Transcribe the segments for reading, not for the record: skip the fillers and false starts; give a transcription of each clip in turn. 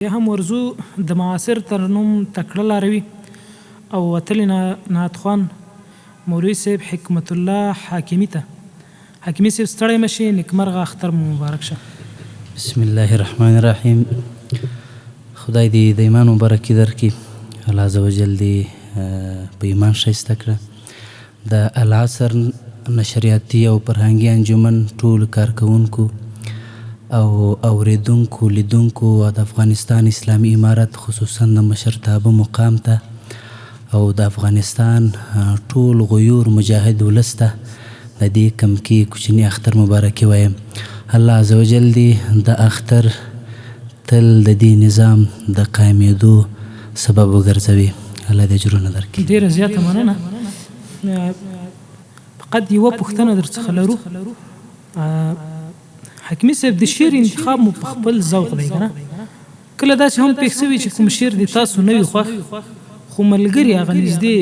بیا هم ورځو د معاصر ترنم تکړه لاروي او وتلي نعتخوان مولوي صاحب حکمت الله حاکمي ته حاکمي صاحب ستړی مه شي نیکمرغه اختر مو مبارک شه. بسم الله الرحمن الرحیم. خدای دې د ایمان مبارکي درکړي، الله عزوجل دې په ایمان ښایسته کړه. د العصر نشریاتي او فرهنګي انجمن ټولو کارکوونکو او اوریدونکو لیدونکو او د افغانستان اسلامي امارت خصوصا د مشرتابه مقام ته او د افغانستان ټول غیور مجاهد ولس ته د دې کمکي کوچني اختر مبارکي وایم. الله عزوجل دې د اختر تل د دې نظام د قایمېدو سبب وګرځوي. الله دې اجرونه درکړي. ډېره زیاته مننه. فقط یوه پوښتنه در څخه لرو. حکیمي صاحب د شعر انتخاب مو په خپل ذوق دی که نه؟ کله داسې هم پېښ شوي چې کوم شعر د تاسو نه وي خوښ خو ملګري هغه نږدې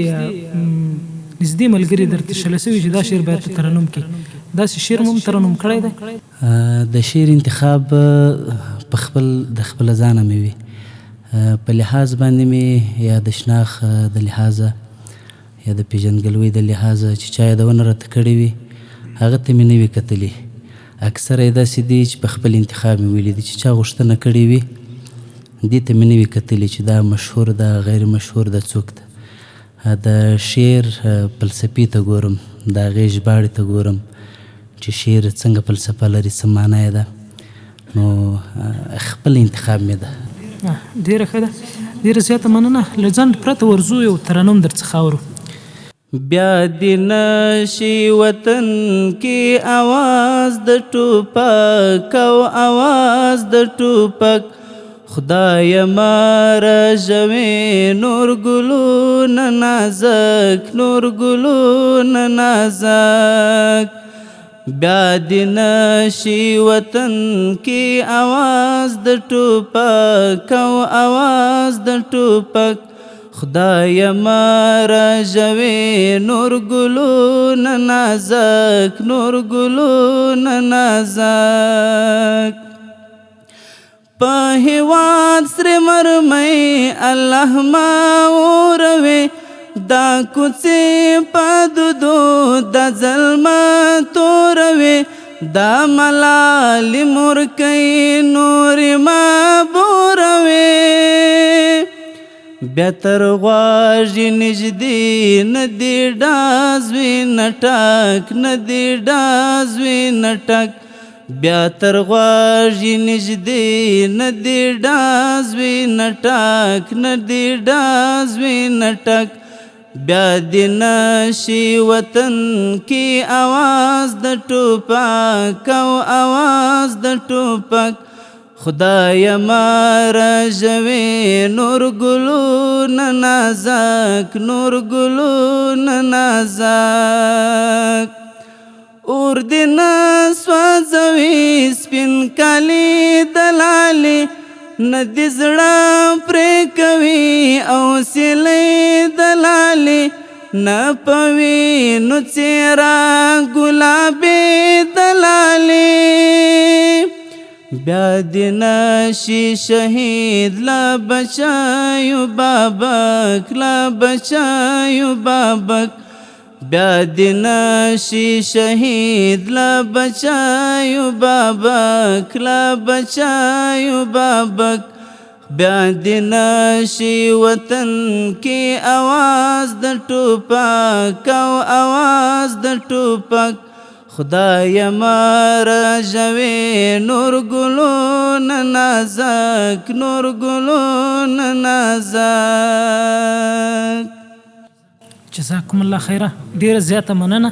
ملګري درته شله شوي چې دا شعر باید ته ترنم کړي، داسې شعر مو هم ترنم کړی دی؟ د شعر انتخاب په خپل د خپله ځانه مې وي، په لحاظ باندې مې یا د شناخ د لحاظه یا د پیژندګلوۍ د لحاظه چې چا یادونه راته کړې وي هغه ته مې نه وي کتلي. اکثره یې داسې دي چې په خپل انتخاب مې ویلي دي چې چا غوښتنه کړې وي دې ته مې نه وي کتلي چې دا مشهور ده غیر مشهور ده څوک ده. د شعر فلسفې ته ګورم، د هغې ژباړې ته ګورم چې شعر څنګه فلسفه لري، څه معنا یې ده، نو خپل انتخاب مې ده. ډېره ښه ده، ډېره زیاته مننه. له ځنډ پرته ورځو یو ترنم در څخه اورو. بیا دې نشي وطن کې آواز د ټوپک او آواز د ټوپک، خدای ما رژوي نور ګلونه نازک نور ګلونه نازک. بیا دې نشي وطن کې آواز د ټوپک او آواز د ټوپک، خدای ما رژوي نور ګلونه نازک نور ګلونه نازک. په هیواد سره مرمۍ الله ما اوروي، دا کوڅې په دودو د ظلمه توروي، دا ملالې مورکۍ نورې ما بوروي. بیا تر غواږي نږدې نه دې ډاز وي نه ټک نه دې ډاز وي نه ټک، بیا تر غواږي نږدې نه دې ډاز وي نه ټک نه دې ډاز وي نه ټک. بیا دې نشي وطن کې آواز د ټوپک او آواز د ټوپک، خدای ما رژوي نور ګلونه نازک نور ګلونه نازک. اور دې نه سوځوي سپین کالي دلالي، نه دې زړه پرې کوي او سیلۍ دلالي، نه په وینو څېره ګلابي دلالي. بیا دې نشي شهید لا بچایو بابک لا بچایو بابک، بیا دې نشي شهید لا بچایو بابک لا بچایو بابک. بیا دې نشي وطن کې آواز د ټوپک او آواز د ټوپک، خدای ما رژوي نور ګلونه نازک نور ګلونه نازک. جزاکم الله خیره، ډېره زیاته مننه.